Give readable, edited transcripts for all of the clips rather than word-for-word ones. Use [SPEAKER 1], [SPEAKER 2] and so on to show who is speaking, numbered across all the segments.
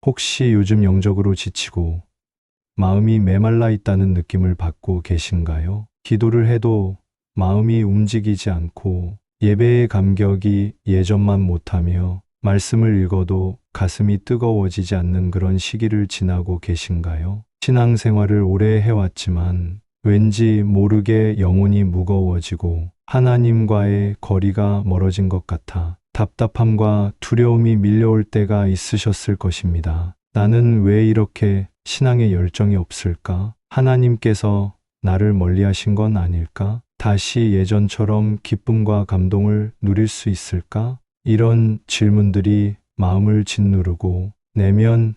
[SPEAKER 1] 혹시 요즘 영적으로 지치고 마음이 메말라 있다는 느낌을 받고 계신가요? 기도를 해도 마음이 움직이지 않고 예배의 감격이 예전만 못하며 말씀을 읽어도 가슴이 뜨거워지지 않는 그런 시기를 지나고 계신가요? 신앙생활을 오래 해왔지만 왠지 모르게 영혼이 무거워지고 하나님과의 거리가 멀어진 것 같아 답답함과 두려움이 밀려올 때가 있으셨을 것입니다. 나는 왜 이렇게 신앙에 열정이 없을까? 하나님께서 나를 멀리하신 건 아닐까? 다시 예전처럼 기쁨과 감동을 누릴 수 있을까? 이런 질문들이 마음을 짓누르고 내면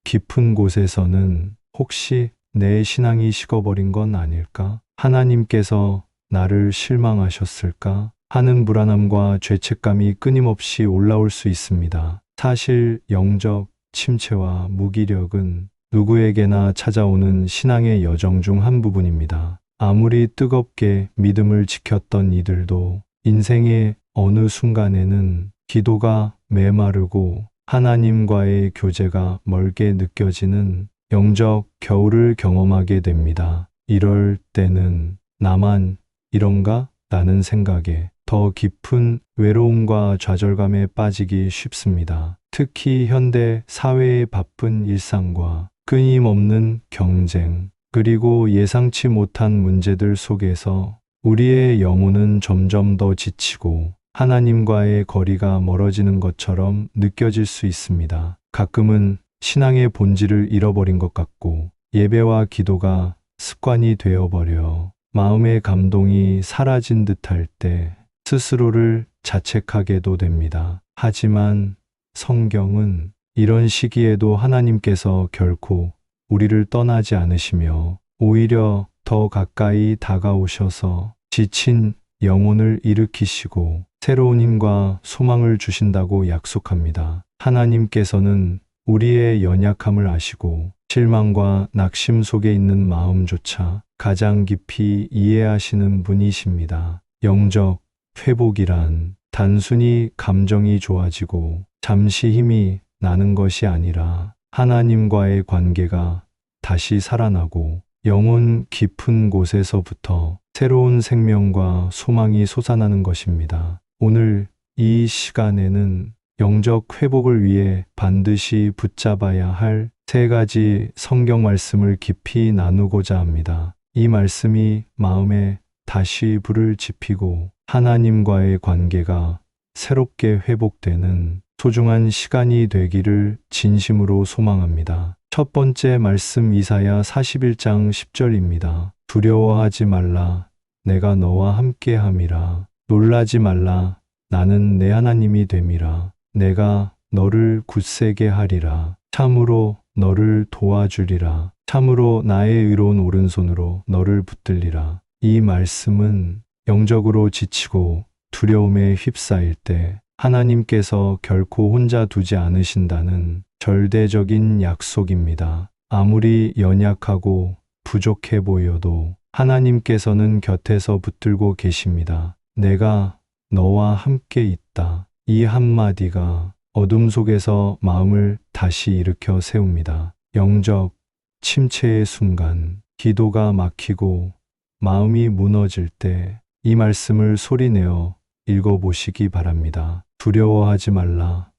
[SPEAKER 1] 깊은 곳에서는 혹시 내 신앙이 식어버린 건 아닐까? 하나님께서 나를 실망하셨을까? 하는 불안함과 죄책감이 끊임없이 올라올 수 있습니다. 사실 영적 침체와 무기력은 누구에게나 찾아오는 신앙의 여정 중 한 부분입니다. 아무리 뜨겁게 믿음을 지켰던 이들도 인생의 어느 순간에는 기도가 메마르고 하나님과의 교제가 멀게 느껴지는 영적 겨울을 경험하게 됩니다. 이럴 때는 나만 이런가? 라는 생각에 더 깊은 외로움과 좌절감에 빠지기 쉽습니다. 특히 현대 사회의 바쁜 일상과 끊임없는 경쟁, 그리고 예상치 못한 문제들 속에서 우리의 영혼은 점점 더 지치고 하나님과의 거리가 멀어지는 것처럼 느껴질 수 있습니다. 가끔은 신앙의 본질을 잃어버린 것 같고 예배와 기도가 습관이 되어버려 마음의 감동이 사라진 듯할 때 스스로를 자책하게도 됩니다. 하지만 성경은 이런 시기에도 하나님께서 결코 우리를 떠나지 않으시며 오히려 더 가까이 다가오셔서 지친 영혼을 일으키시고 새로운 힘과 소망을 주신다고 약속합니다. 하나님께서는 우리의 연약함을 아시고 실망과 낙심 속에 있는 마음조차 가장 깊이 이해하시는 분이십니다. 영적 회복이란 단순히 감정이 좋아지고 잠시 힘이 나는 것이 아니라 하나님과의 관계가 다시 살아나고 영혼 깊은 곳에서부터 새로운 생명과 소망이 솟아나는 것입니다. 오늘 이 시간에는 영적 회복을 위해 반드시 붙잡아야 할 3가지 성경 말씀을 깊이 나누고자 합니다. 이 말씀이 마음에 다시 불을 지피고 하나님과의 관계가 새롭게 회복되는 소중한 시간이 되기를 진심으로 소망합니다. 첫 번째 말씀 이사야 41장 10절입니다. 두려워하지 말라. 내가 너와 함께함이라. 놀라지 말라. 나는 내 하나님이 됨이라. 내가 너를 굳세게 하리라. 참으로 너를 도와주리라. 참으로 나의 의로운 오른손으로 너를 붙들리라. 이 말씀은 영적으로 지치고 두려움에 휩싸일 때 하나님께서 결코 혼자 두지 않으신다는 절대적인 약속입니다. 아무리 연약하고 부족해 보여도 하나님께서는 곁에서 붙들고 계십니다. 내가 너와 함께 있다. 이 한마디가 어둠 속에서 마음을 다시 일으켜 세웁니다. 영적 침체의 순간, 기도가 막히고 마음이 무너질 때 이 말씀을 소리내어 읽어보시기 바랍니다. 두려워하지 말라.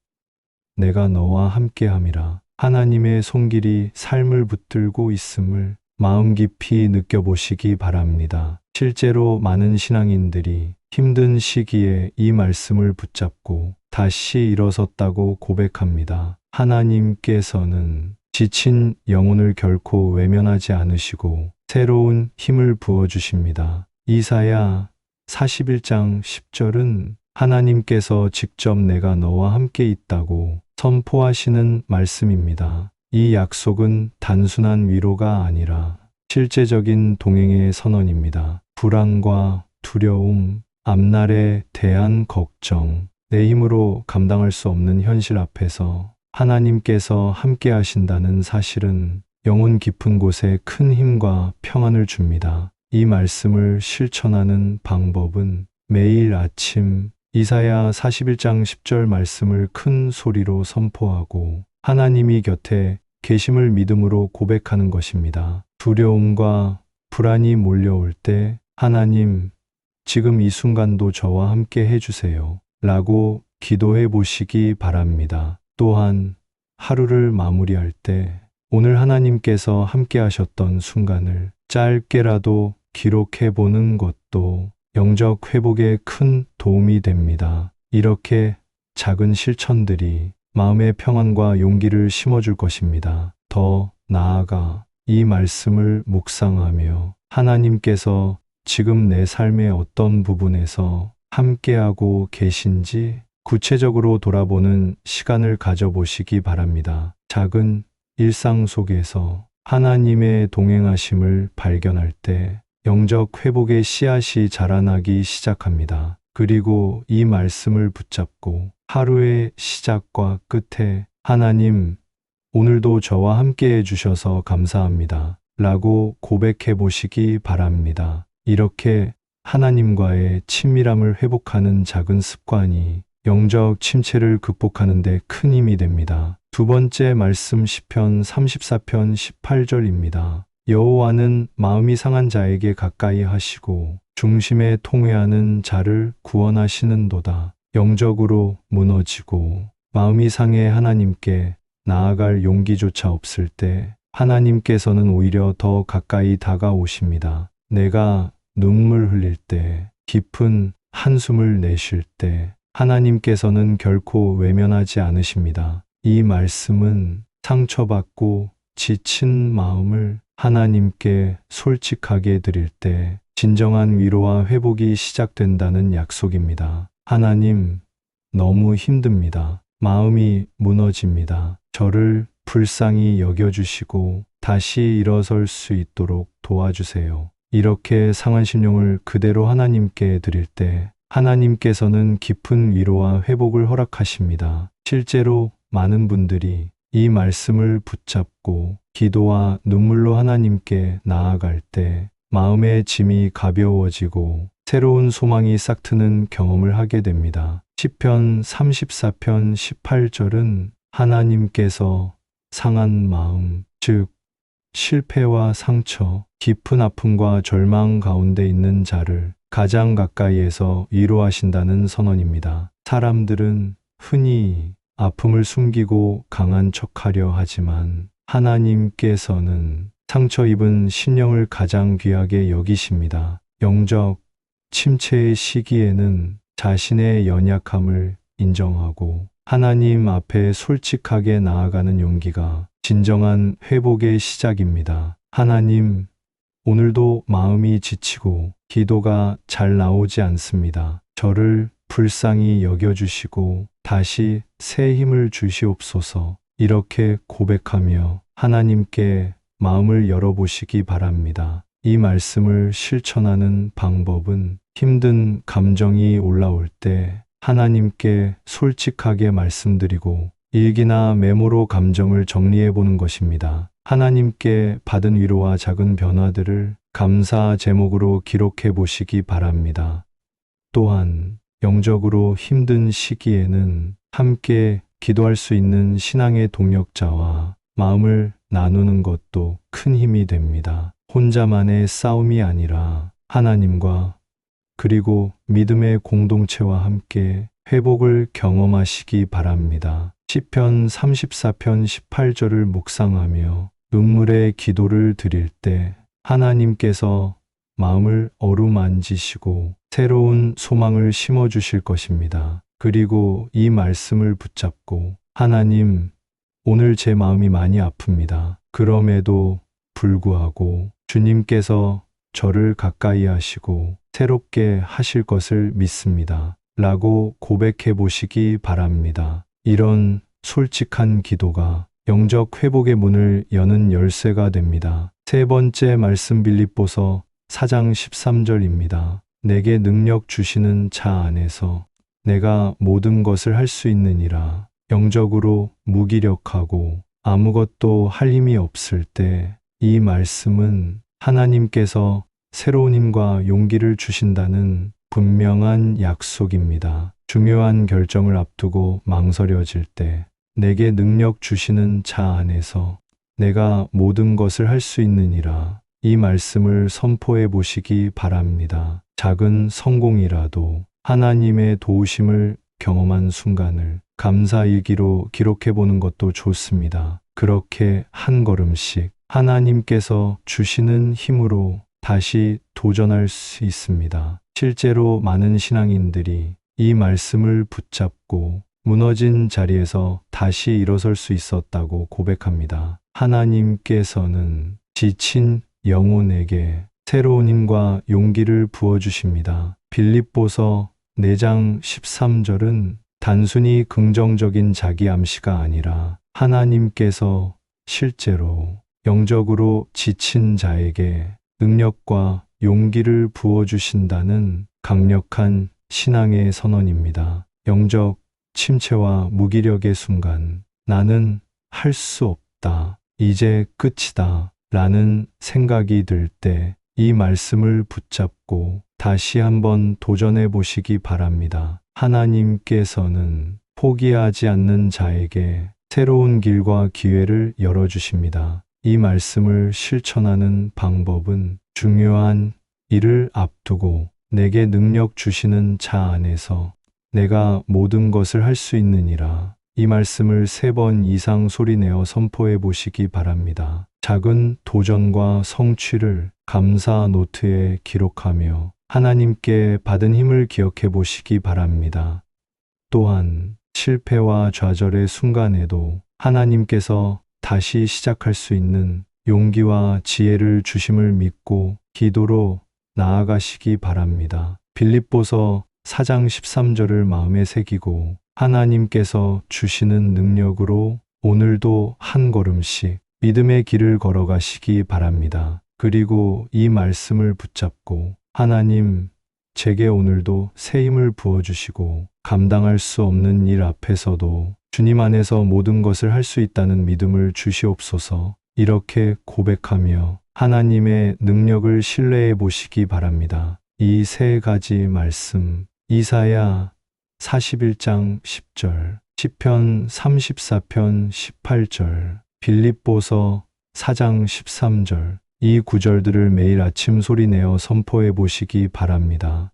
[SPEAKER 1] 내가 너와 함께함이라. 하나님의 손길이 삶을 붙들고 있음을 마음 깊이 느껴보시기 바랍니다. 실제로 많은 신앙인들이 힘든 시기에 이 말씀을 붙잡고 다시 일어섰다고 고백합니다. 하나님께서는 지친 영혼을 결코 외면하지 않으시고 새로운 힘을 부어주십니다. 이사야 41장 10절은 하나님께서 직접 내가 너와 함께 있다고 선포하시는 말씀입니다. 이 약속은 단순한 위로가 아니라 실제적인 동행의 선언입니다. 불안과 두려움, 앞날에 대한 걱정, 내 힘으로 감당할 수 없는 현실 앞에서 하나님께서 함께 하신다는 사실은 영혼 깊은 곳에 큰 힘과 평안을 줍니다. 이 말씀을 실천하는 방법은 매일 아침 이사야 41장 10절 말씀을 큰 소리로 선포하고 하나님이 곁에 계심을 믿음으로 고백하는 것입니다. 두려움과 불안이 몰려올 때 하나님, 지금 이 순간도 저와 함께 해주세요. 라고 기도해 보시기 바랍니다. 또한 하루를 마무리할 때 오늘 하나님께서 함께 하셨던 순간을 짧게라도 기록해 보는 것도 영적 회복에 큰 도움이 됩니다. 이렇게 작은 실천들이 마음의 평안과 용기를 심어줄 것입니다. 더 나아가 이 말씀을 묵상하며 하나님께서 지금 내 삶의 어떤 부분에서 함께하고 계신지 구체적으로 돌아보는 시간을 가져보시기 바랍니다. 작은 일상 속에서 하나님의 동행하심을 발견할 때 영적 회복의 씨앗이 자라나기 시작합니다. 그리고 이 말씀을 붙잡고 하루의 시작과 끝에 하나님, 오늘도 저와 함께 해주셔서 감사합니다. 라고 고백해 보시기 바랍니다. 이렇게 하나님과의 친밀함을 회복하는 작은 습관이 영적 침체를 극복하는 데 큰 힘이 됩니다. 두 번째 말씀 시편 34편 18절입니다. 여호와는 마음이 상한 자에게 가까이 하시고 중심에 통회하는 자를 구원하시는도다. 영적으로 무너지고 마음이 상해 하나님께 나아갈 용기조차 없을 때 하나님께서는 오히려 더 가까이 다가오십니다. 내가 눈물 흘릴 때, 깊은 한숨을 내쉴 때 하나님께서는 결코 외면하지 않으십니다. 이 말씀은 상처받고 지친 마음을 하나님께 솔직하게 드릴 때 진정한 위로와 회복이 시작된다는 약속입니다. 하나님, 너무 힘듭니다. 마음이 무너집니다. 저를 불쌍히 여겨주시고 다시 일어설 수 있도록 도와주세요. 이렇게 상한 심령을 그대로 하나님께 드릴 때 하나님께서는 깊은 위로와 회복을 허락하십니다. 실제로 많은 분들이 이 말씀을 붙잡고 기도와 눈물로 하나님께 나아갈 때 마음의 짐이 가벼워지고 새로운 소망이 싹트는 경험을 하게 됩니다. 시편 34편 18절은 하나님께서 상한 마음, 즉 실패와 상처, 깊은 아픔과 절망 가운데 있는 자를 가장 가까이에서 위로하신다는 선언입니다. 사람들은 흔히 아픔을 숨기고 강한 척하려 하지만 하나님께서는 상처 입은 심령을 가장 귀하게 여기십니다. 영적 침체의 시기에는 자신의 연약함을 인정하고 하나님 앞에 솔직하게 나아가는 용기가 진정한 회복의 시작입니다. 하나님, 오늘도 마음이 지치고 기도가 잘 나오지 않습니다. 저를 불쌍히 여겨주시고 다시 새 힘을 주시옵소서. 이렇게 고백하며 하나님께 마음을 열어보시기 바랍니다. 이 말씀을 실천하는 방법은 힘든 감정이 올라올 때 하나님께 솔직하게 말씀드리고 일기나 메모로 감정을 정리해 보는 것입니다. 하나님께 받은 위로와 작은 변화들을 감사 제목으로 기록해 보시기 바랍니다. 또한 영적으로 힘든 시기에는 함께 기도할 수 있는 신앙의 동역자와 마음을 나누는 것도 큰 힘이 됩니다. 혼자만의 싸움이 아니라 하나님과 그리고 믿음의 공동체와 함께 회복을 경험하시기 바랍니다. 시편 34편 18절을 묵상하며 눈물의 기도를 드릴 때 하나님께서 마음을 어루만지시고 새로운 소망을 심어주실 것입니다. 그리고 이 말씀을 붙잡고 하나님, 오늘 제 마음이 많이 아픕니다. 그럼에도 불구하고 주님께서 저를 가까이 하시고 새롭게 하실 것을 믿습니다. 라고 고백해 보시기 바랍니다. 이런 솔직한 기도가 영적 회복의 문을 여는 열쇠가 됩니다. 세 번째 말씀 빌립보서 4장 13절입니다. 내게 능력 주시는 자 안에서 내가 모든 것을 할 수 있느니라. 영적으로 무기력하고 아무것도 할 힘이 없을 때 이 말씀은 하나님께서 새로운 힘과 용기를 주신다는 분명한 약속입니다. 중요한 결정을 앞두고 망설여질 때 내게 능력 주시는 자 안에서 내가 모든 것을 할 수 있느니라. 이 말씀을 선포해 보시기 바랍니다. 작은 성공이라도 하나님의 도우심을 경험한 순간을 감사일기로 기록해 보는 것도 좋습니다. 그렇게 한 걸음씩 하나님께서 주시는 힘으로 다시 도전할 수 있습니다. 실제로 많은 신앙인들이 이 말씀을 붙잡고 무너진 자리에서 다시 일어설 수 있었다고 고백합니다. 하나님께서는 지친 영혼에게 새로운 힘과 용기를 부어주십니다. 빌립보서 4장 13절은 단순히 긍정적인 자기 암시가 아니라 하나님께서 실제로 영적으로 지친 자에게 능력과 용기를 부어주신다는 강력한 신앙의 선언입니다. 영적 침체와 무기력의 순간 나는 할 수 없다. 이제 끝이다. 라는 생각이 들 때 이 말씀을 붙잡고 다시 한번 도전해 보시기 바랍니다. 하나님께서는 포기하지 않는 자에게 새로운 길과 기회를 열어주십니다. 이 말씀을 실천하는 방법은 중요한 일을 앞두고 내게 능력 주시는 자 안에서 내가 모든 것을 할 수 있느니라. 이 말씀을 3번 이상 소리내어 선포해 보시기 바랍니다. 작은 도전과 성취를 감사 노트에 기록하며 하나님께 받은 힘을 기억해 보시기 바랍니다. 또한 실패와 좌절의 순간에도 하나님께서 다시 시작할 수 있는 용기와 지혜를 주심을 믿고 기도로 나아가시기 바랍니다. 빌립보서 4장 13절을 마음에 새기고 하나님께서 주시는 능력으로 오늘도 한 걸음씩 믿음의 길을 걸어가시기 바랍니다. 그리고 이 말씀을 붙잡고 하나님, 제게 오늘도 새 힘을 부어주시고 감당할 수 없는 일 앞에서도 주님 안에서 모든 것을 할 수 있다는 믿음을 주시옵소서. 이렇게 고백하며 하나님의 능력을 신뢰해 보시기 바랍니다. 이 3가지 말씀, 이사야 41장 10절, 시편 34편 18절, 빌립보서 4장 13절, 이 구절들을 매일 아침 소리내어 선포해 보시기 바랍니다.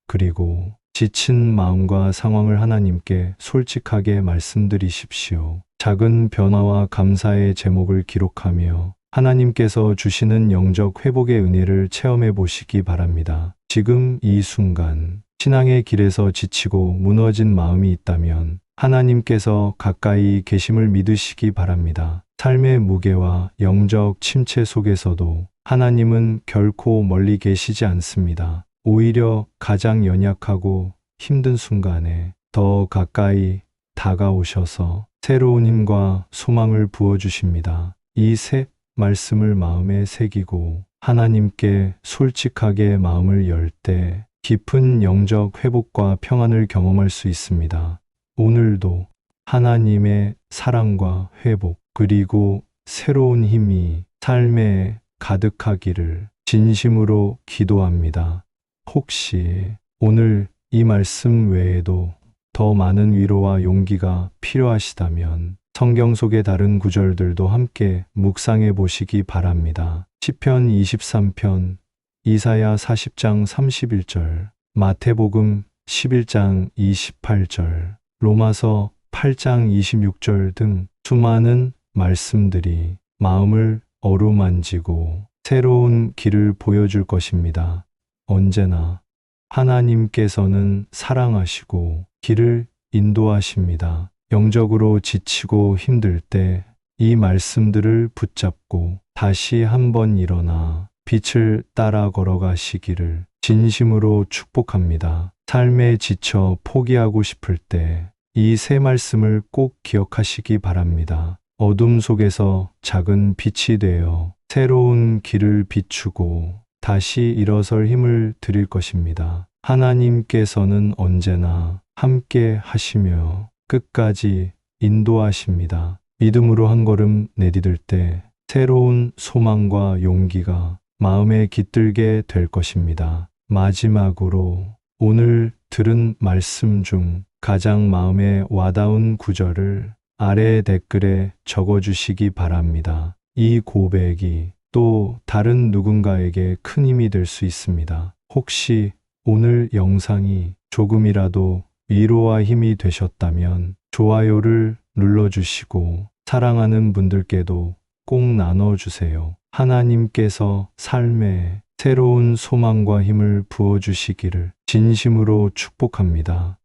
[SPEAKER 1] 그리고 지친 마음과 상황을 하나님께 솔직하게 말씀드리십시오. 작은 변화와 감사의 제목을 기록하며 하나님께서 주시는 영적 회복의 은혜를 체험해 보시기 바랍니다. 지금 이 순간 신앙의 길에서 지치고 무너진 마음이 있다면 하나님께서 가까이 계심을 믿으시기 바랍니다. 삶의 무게와 영적 침체 속에서도 하나님은 결코 멀리 계시지 않습니다. 오히려 가장 연약하고 힘든 순간에 더 가까이 다가오셔서 새로운 힘과 소망을 부어주십니다. 이 3 말씀을 마음에 새기고 하나님께 솔직하게 마음을 열 때 깊은 영적 회복과 평안을 경험할 수 있습니다. 오늘도 하나님의 사랑과 회복 그리고 새로운 힘이 삶에 가득하기를 진심으로 기도합니다. 혹시 오늘 이 말씀 외에도 더 많은 위로와 용기가 필요하시다면 성경 속의 다른 구절들도 함께 묵상해 보시기 바랍니다. 시편 23편, 이사야 40장 31절, 마태복음 11장 28절, 로마서 8장 26절 등 수많은 말씀들이 마음을 어루만지고 새로운 길을 보여줄 것입니다. 언제나 하나님께서는 사랑하시고 길을 인도하십니다. 영적으로 지치고 힘들 때 이 말씀들을 붙잡고 다시 한번 일어나 빛을 따라 걸어가시기를 진심으로 축복합니다. 삶에 지쳐 포기하고 싶을 때 이 3 말씀을 꼭 기억하시기 바랍니다. 어둠 속에서 작은 빛이 되어 새로운 길을 비추고 다시 일어설 힘을 드릴 것입니다. 하나님께서는 언제나 함께 하시며 끝까지 인도하십니다. 믿음으로 한 걸음 내디딜 때 새로운 소망과 용기가 마음에 깃들게 될 것입니다. 마지막으로 오늘 들은 말씀 중 가장 마음에 와닿은 구절을 아래 댓글에 적어주시기 바랍니다. 이 고백이 또 다른 누군가에게 큰 힘이 될 수 있습니다. 혹시 오늘 영상이 조금이라도 위로와 힘이 되셨다면 좋아요를 눌러주시고 사랑하는 분들께도 꼭 나눠주세요. 하나님께서 삶에 새로운 소망과 힘을 부어주시기를 진심으로 축복합니다.